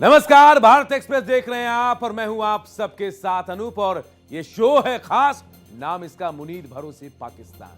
नमस्कार, भारत एक्सप्रेस देख रहे हैं आप और मैं हूं आप सबके साथ अनूप। और ये शो है खास, नाम इसका मुनीर भरोसे पाकिस्तान।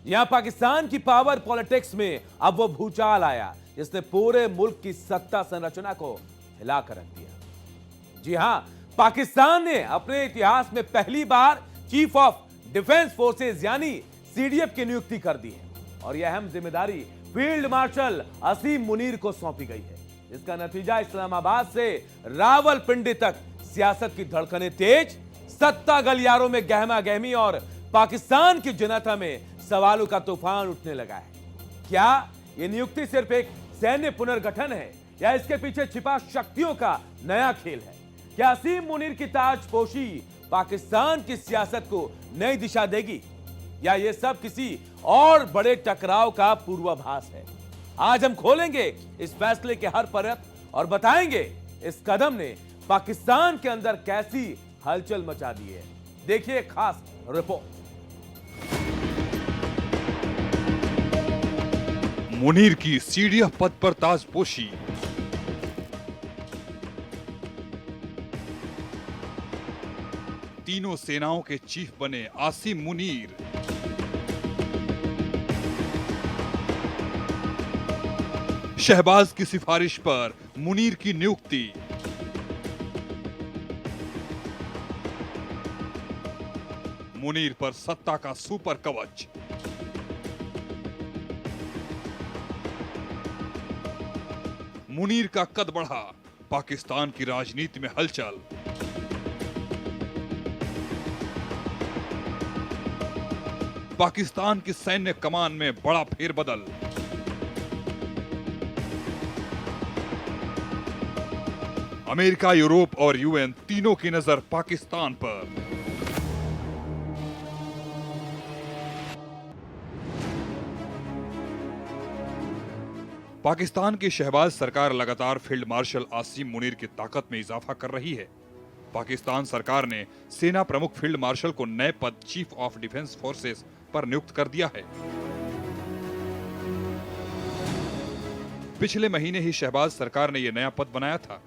यहां पाकिस्तान की पावर पॉलिटिक्स में अब वो भूचाल आया जिसने पूरे मुल्क की सत्ता संरचना को हिलाकर रख दिया। जी हां, पाकिस्तान ने अपने इतिहास में पहली बार चीफ ऑफ डिफेंस फोर्सेस यानी सीडीएफ की नियुक्ति कर दी है और यह अहम जिम्मेदारी फील्ड मार्शल असीम मुनीर को सौंपी गई है। इसका नतीजा इस्लामाबाद से रावलपिंडी तक सियासत की धड़कनें तेज, सत्ता गलियारों में गहमा गहमी और पाकिस्तान की जनता में सवालों का तूफान उठने लगा है। क्या यह नियुक्ति सिर्फ एक सैन्य पुनर्गठन है या इसके पीछे छिपा शक्तियों का नया खेल है? क्या असीम मुनीर की ताजपोशी पाकिस्तान की सियासत को नई दिशा देगी या यह सब किसी और बड़े टकराव का पूर्वाभास है? आज हम खोलेंगे इस फैसले के हर परत और बताएंगे इस कदम ने पाकिस्तान के अंदर कैसी हलचल मचा दी है। देखिए खास रिपोर्ट। मुनीर की सीडीएफ पद पर ताजपोशी। तीनों सेनाओं के चीफ बने आसिम मुनीर। शहबाज की सिफारिश पर मुनीर की नियुक्ति। मुनीर पर सत्ता का सुपर कवच। मुनीर का कद बढ़ा, पाकिस्तान की राजनीति में हलचल। पाकिस्तान की सैन्य कमान में बड़ा फेरबदल। अमेरिका, यूरोप और यूएन तीनों की नजर पाकिस्तान पर। पाकिस्तान की शहबाज सरकार लगातार फील्ड मार्शल आसिम मुनीर की ताकत में इजाफा कर रही है। पाकिस्तान सरकार ने सेना प्रमुख फील्ड मार्शल को नए पद चीफ ऑफ डिफेंस फोर्सेस पर नियुक्त कर दिया है। पिछले महीने ही शहबाज सरकार ने यह नया पद बनाया था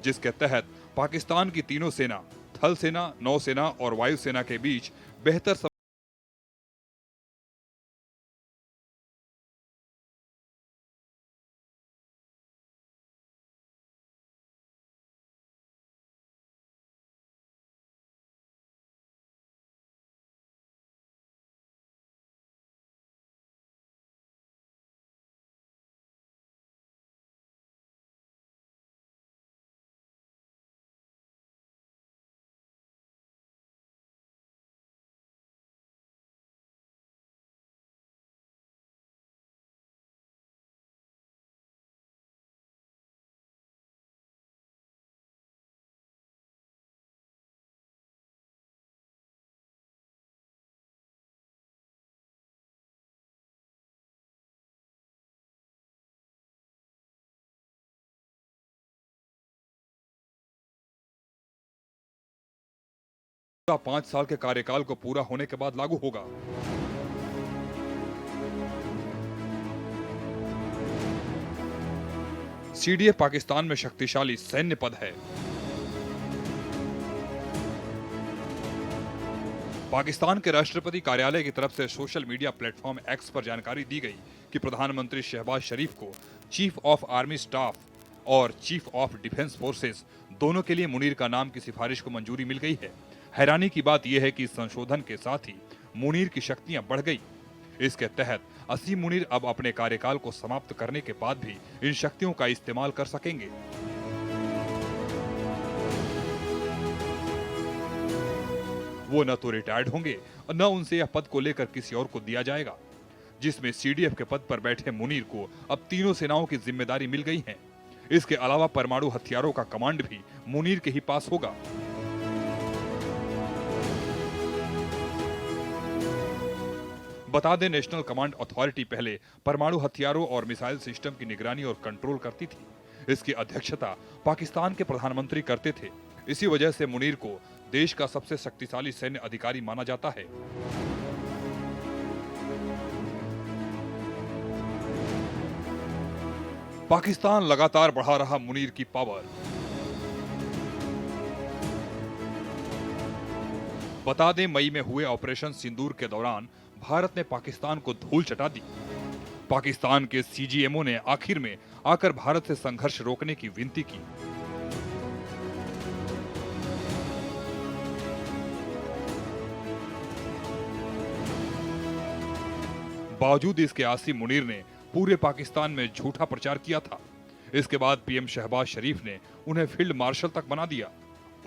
जिसके तहत पाकिस्तान की तीनों सेना, थल सेना, नौसेना और वायुसेना के बीच बेहतर का 5 साल के कार्यकाल को पूरा होने के बाद लागू होगा। सीडीएफ पाकिस्तान में शक्तिशाली सैन्य पद है। पाकिस्तान के राष्ट्रपति कार्यालय की तरफ से सोशल मीडिया प्लेटफॉर्म एक्स पर जानकारी दी गई कि प्रधानमंत्री शहबाज शरीफ को चीफ ऑफ आर्मी स्टाफ और चीफ ऑफ डिफेंस फोर्सेस दोनों के लिए मुनीर का नाम की सिफारिश को मंजूरी मिल गई है। हैरानी की बात यह है कि इस संशोधन के साथ ही मुनीर की शक्तियां बढ़ गई। इसके तहत असीम मुनीर अब अपने कार्यकाल को समाप्त करने के बाद भी इन शक्तियों का इस्तेमाल कर सकेंगे। वो न तो रिटायर्ड होंगे और न उनसे यह पद को लेकर किसी और को दिया जाएगा। जिसमें सीडीएफ के पद पर बैठे मुनीर को अब तीनों सेनाओं की जिम्मेदारी मिल गई है। इसके अलावा परमाणु हथियारों का कमांड भी मुनीर के ही पास होगा। बता दें, नेशनल कमांड अथॉरिटी पहले परमाणु हथियारों और मिसाइल सिस्टम की निगरानी और कंट्रोल करती थी। इसकी अध्यक्षता पाकिस्तान के प्रधानमंत्री करते थे। इसी वजह से मुनीर को देश का सबसे शक्तिशाली सैन्य अधिकारी माना जाता है। पाकिस्तान लगातार बढ़ा रहा मुनीर की पावर। बता दें, मई में हुए ऑपरेशन सिंदूर के दौरान भारत ने पाकिस्तान को धूल चटा दी। पाकिस्तान के सीजीएमओ ने आखिर में आकर भारत से संघर्ष रोकने की विनती की। बावजूद इसके आसिम मुनीर ने पूरे पाकिस्तान में झूठा प्रचार किया था। इसके बाद पीएम शहबाज शरीफ ने उन्हें फील्ड मार्शल तक बना दिया।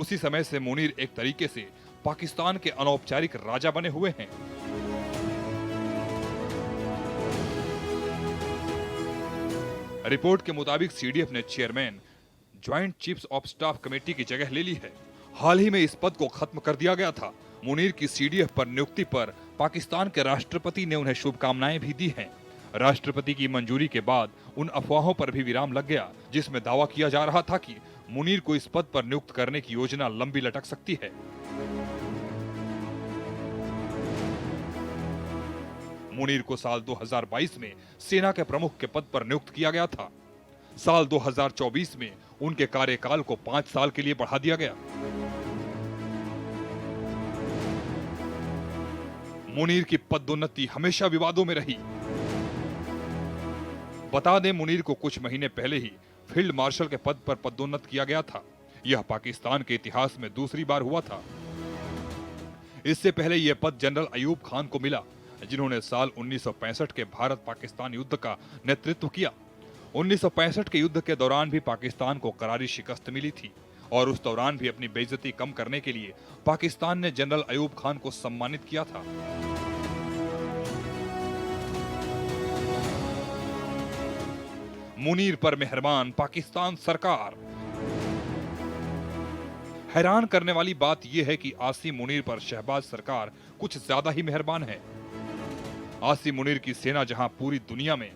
उसी समय से मुनीर एक तरीके से पाकिस्तान के अनौपचारिक राजा बने हुए हैं। रिपोर्ट के मुताबिक सीडीएफ ने chairman joint chiefs of staff committee की जगह ले ली है। हाल ही में इस पद को खत्म कर दिया गया था। मुनीर की सीडीएफ पर नियुक्ति पर पाकिस्तान के राष्ट्रपति ने उन्हें शुभकामनाएं भी दी हैं। राष्ट्रपति की मंजूरी के बाद उन अफवाहों पर भी विराम लग गया, जिसमें दावा किया जा रहा था कि मुनीर को इस पद पर नियुक्त करने की योजना लंबी लटक सकती है। मुनीर को साल 2022 में सेना के प्रमुख के पद पर नियुक्त किया गया था। साल 2024 में उनके कार्यकाल को 5 साल के लिए बढ़ा दिया गया। मुनीर की पदोन्नति हमेशा विवादों में रही। बता दें, मुनीर को कुछ महीने पहले ही फील्ड मार्शल के पद पर पदोन्नत किया गया था। यह पाकिस्तान के इतिहास में दूसरी बार हुआ था। इससे पहले यह पद जनरल अयूब खान को मिला, जिन्होंने साल 1965 के भारत पाकिस्तान युद्ध का नेतृत्व किया। 1965 के युद्ध के दौरान भी पाकिस्तान को करारी शिकस्त मिली थी और उस दौरान भी अपनी बेइज्जती कम करने के लिए पाकिस्तान ने जनरल अयूब खान को सम्मानित किया था। मुनीर पर मेहरबान पाकिस्तान सरकार। हैरान करने वाली बात यह है कि आसिम मुनीर पर शहबाज सरकार कुछ ज्यादा ही मेहरबान है। आसिम मुनीर की सेना जहां पूरी दुनिया में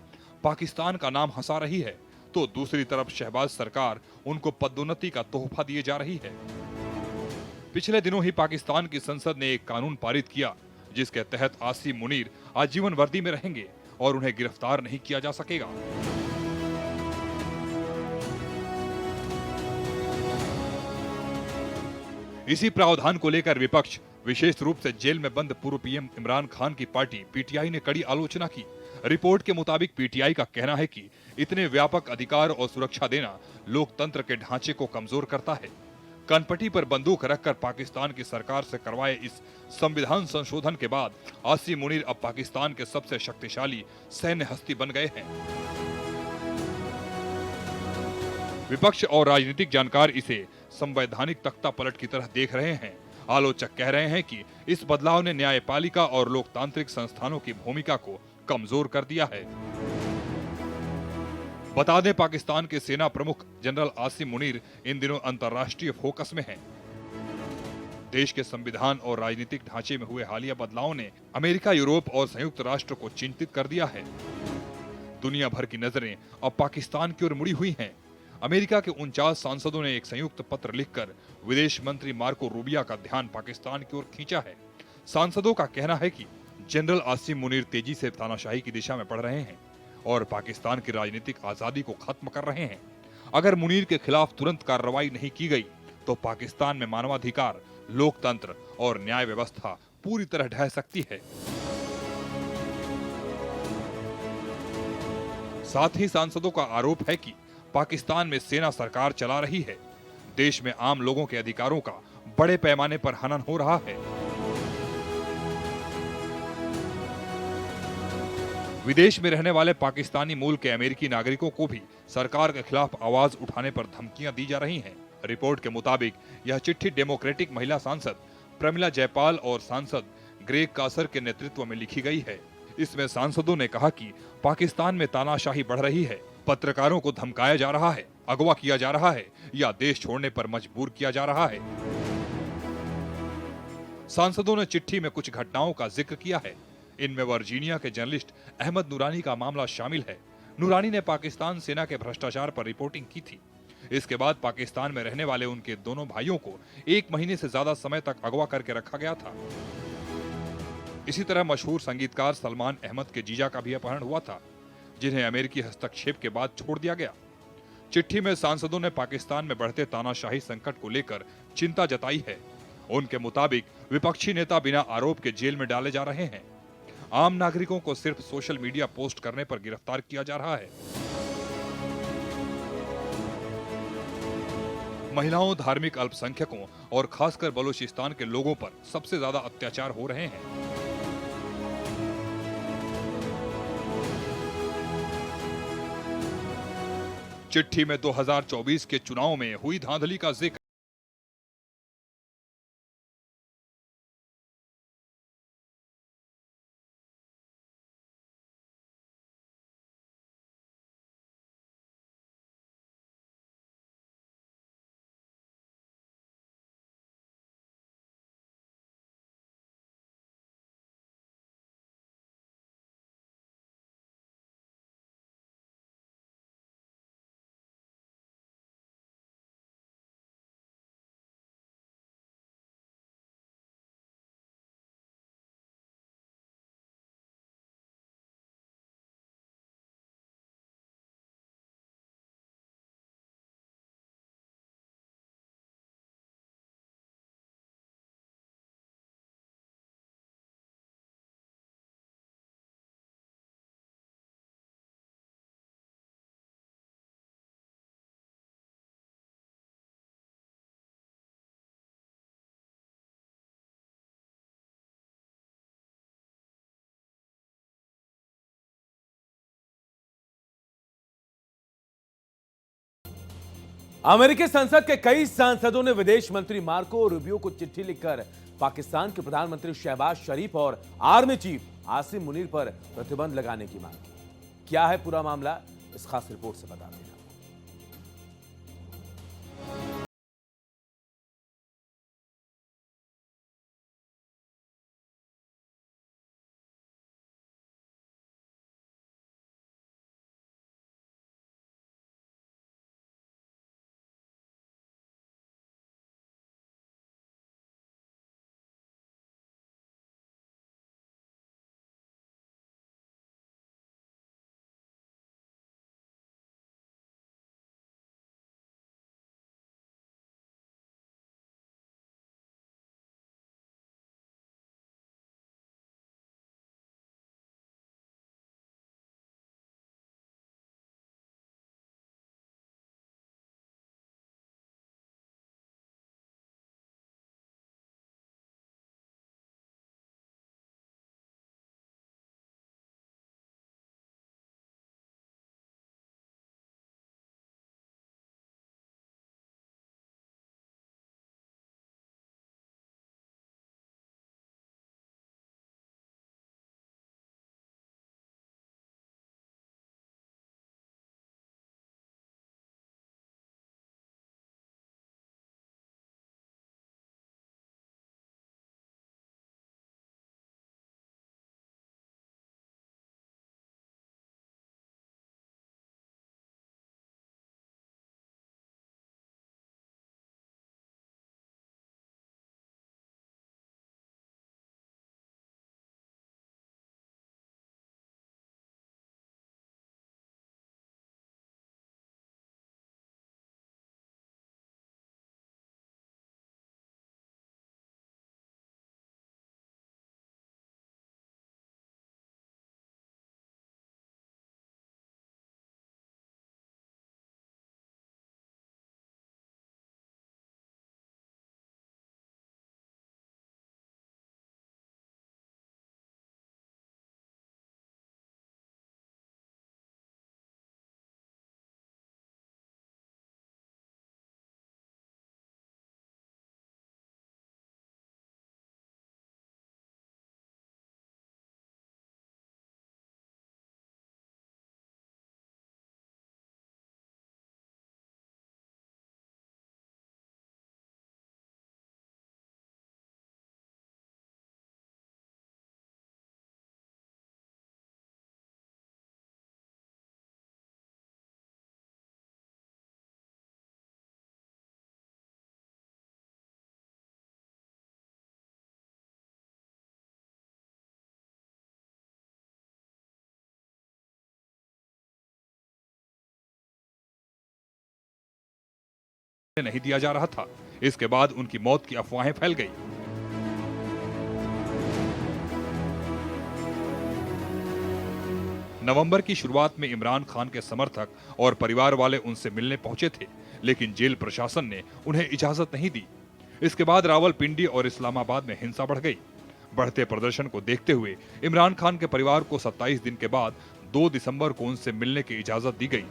पाकिस्तान का नाम हंसा रही है, तो दूसरी तरफ शहबाज सरकार उनको पदोन्नति का तोहफा दिए जा रही है। पिछले दिनों ही पाकिस्तान की संसद ने एक कानून पारित किया, जिसके तहत आसिम मुनीर आजीवन वर्दी में रहेंगे और उन्हें गिरफ्तार नहीं किया जा सकेगा। इसी प्रावधान को लेकर विपक्ष, विशेष रूप से जेल में बंद पूर्व पीएम इमरान खान की पार्टी पीटीआई ने कड़ी आलोचना की। रिपोर्ट के मुताबिक पीटीआई का कहना है कि इतने व्यापक अधिकार और सुरक्षा देना लोकतंत्र के ढांचे को कमजोर करता है। कनपटी पर बंदूक रखकर पाकिस्तान की सरकार से करवाए इस संविधान संशोधन के बाद आसिम मुनीर अब पाकिस्तान के सबसे शक्तिशाली सैन्य हस्ती बन गए हैं। विपक्ष और राजनीतिक जानकार इसे संवैधानिक तख्ता पलट की तरह देख रहे हैं। आलोचक कह रहे हैं कि इस बदलाव ने न्यायपालिका और लोकतांत्रिक संस्थानों की भूमिका को कमजोर कर दिया है। बता दें, पाकिस्तान के सेना प्रमुख जनरल आसिम मुनीर इन दिनों अंतर्राष्ट्रीय फोकस में हैं। देश के संविधान और राजनीतिक ढांचे में हुए हालिया बदलावों ने अमेरिका, यूरोप और संयुक्त राष्ट्र को चिंतित कर दिया है। दुनिया भर की नजरें अब पाकिस्तान की ओर मुड़ी हुई हैं। अमेरिका के 49 सांसदों ने एक संयुक्त पत्र लिखकर विदेश मंत्री मार्को रूबिया का ध्यान पाकिस्तान की ओर खींचा है। सांसदों का कहना है कि जनरल आसिम मुनीर तेजी से तानाशाही की दिशा में बढ़ रहे हैं और पाकिस्तान की राजनीतिक आजादी को खत्म कर रहे हैं। अगर मुनीर के खिलाफ तुरंत कार्रवाई नहीं की गई तो पाकिस्तान में मानवाधिकार, लोकतंत्र और न्याय व्यवस्था पूरी तरह ढह सकती है। साथ ही सांसदों का आरोप है कि पाकिस्तान में सेना सरकार चला रही है। देश में आम लोगों के अधिकारों का बड़े पैमाने पर हनन हो रहा है। विदेश में रहने वाले पाकिस्तानी मूल के अमेरिकी नागरिकों को भी सरकार के खिलाफ आवाज उठाने पर धमकियां दी जा रही हैं। रिपोर्ट के मुताबिक यह चिट्ठी डेमोक्रेटिक महिला सांसद प्रमिला जयपाल और सांसद ग्रेग कासर के नेतृत्व में लिखी गई है। इसमें सांसदों ने कहा कि पाकिस्तान में तानाशाही बढ़ रही है, पत्रकारों को धमकाया जा रहा है, अगवा किया जा रहा है या देश छोड़ने पर मजबूर किया जा रहा है। सांसदों ने चिट्ठी में कुछ घटनाओं का जिक्र किया है। इनमें वर्जीनिया के जर्नलिस्ट अहमद नूरानी का मामला शामिल है। नूरानी ने पाकिस्तान सेना के भ्रष्टाचार पर रिपोर्टिंग की थी। इसके बाद पाकिस्तान में रहने वाले उनके दोनों भाइयों को 1 महीने से ज्यादा समय तक अगवा करके रखा गया था। इसी तरह मशहूर संगीतकार सलमान अहमद के जीजा का भी अपहरण हुआ था, जिन्हें अमेरिकी हस्तक्षेप के बाद छोड़ दिया गया। चिट्ठी में सांसदों ने पाकिस्तान में बढ़ते तानाशाही संकट को लेकर चिंता जताई है उनके मुताबिक विपक्षी नेता बिना आरोप के जेल में डाले जा रहे हैं। आम नागरिकों को सिर्फ सोशल मीडिया पोस्ट करने पर गिरफ्तार किया जा रहा है। महिलाओं, धार्मिक अल्पसंख्यकों और खासकर बलूचिस्तान के लोगों पर सबसे ज्यादा अत्याचार हो रहे हैं। चिट्ठी में 2024 के चुनाव में हुई धांधली का जिक्र। अमेरिकी संसद के कई सांसदों ने विदेश मंत्री मार्को रूबियो को चिट्ठी लिखकर पाकिस्तान के प्रधानमंत्री शहबाज शरीफ और आर्मी चीफ आसिम मुनीर पर प्रतिबंध लगाने की मांग की। क्या है पूरा मामला, इस खास रिपोर्ट से बताते हैं। नहीं दिया जा रहा था। इसके बाद उनकी मौत की अफवाहें फैल गई। नवंबर की शुरुआत में इमरान खान के समर्थक और परिवार वाले उनसे मिलने पहुंचे थे, लेकिन जेल प्रशासन ने उन्हें इजाजत नहीं दी। इसके बाद रावलपिंडी और इस्लामाबाद में हिंसा बढ़ गई। बढ़ते प्रदर्शन को देखते हुए इमरान खान के परिवार को 27 दिन के बाद 2 दिसंबर को उनसे मिलने की इजाजत दी गई।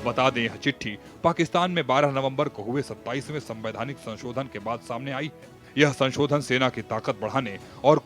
बता दें, यह चिट्ठी पाकिस्तान में 12 नवंबर को हुए 27वें संवैधानिक संशोधन के बाद सामने आई है। यह संशोधन सेना की ताकत बढ़ाने और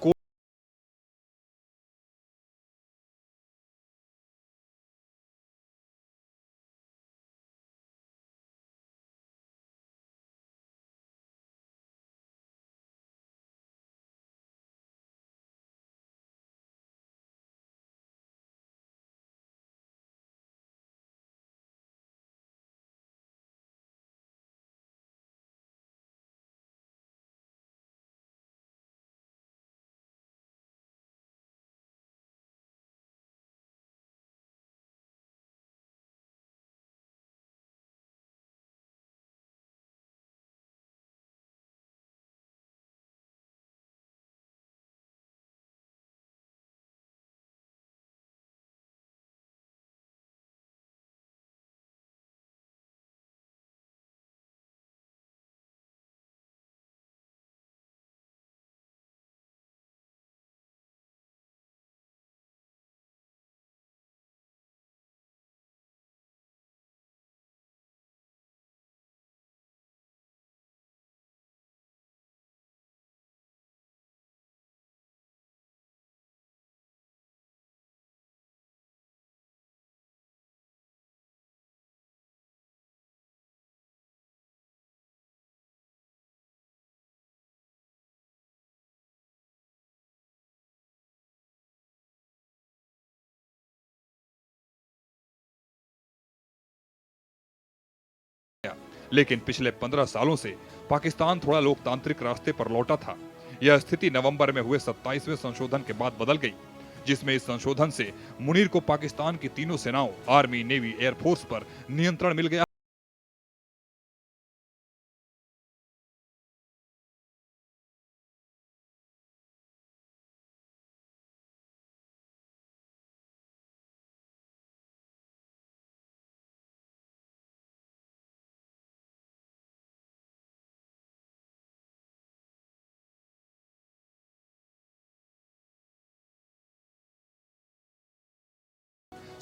लेकिन पिछले 15 सालों से पाकिस्तान थोड़ा लोकतांत्रिक रास्ते पर लौटा था। यह स्थिति नवंबर में हुए 27वें संशोधन के बाद बदल गई, जिसमें इस संशोधन से मुनीर को पाकिस्तान की तीनों सेनाओं आर्मी, नेवी, एयरफोर्स पर नियंत्रण मिल गया।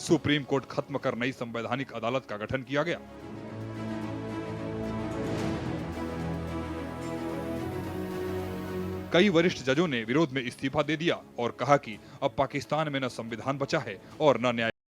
सुप्रीम कोर्ट खत्म कर नई संवैधानिक अदालत का गठन किया गया। कई वरिष्ठ जजों ने विरोध में इस्तीफा दे दिया और कहा कि अब पाकिस्तान में न संविधान बचा है और न न्याय।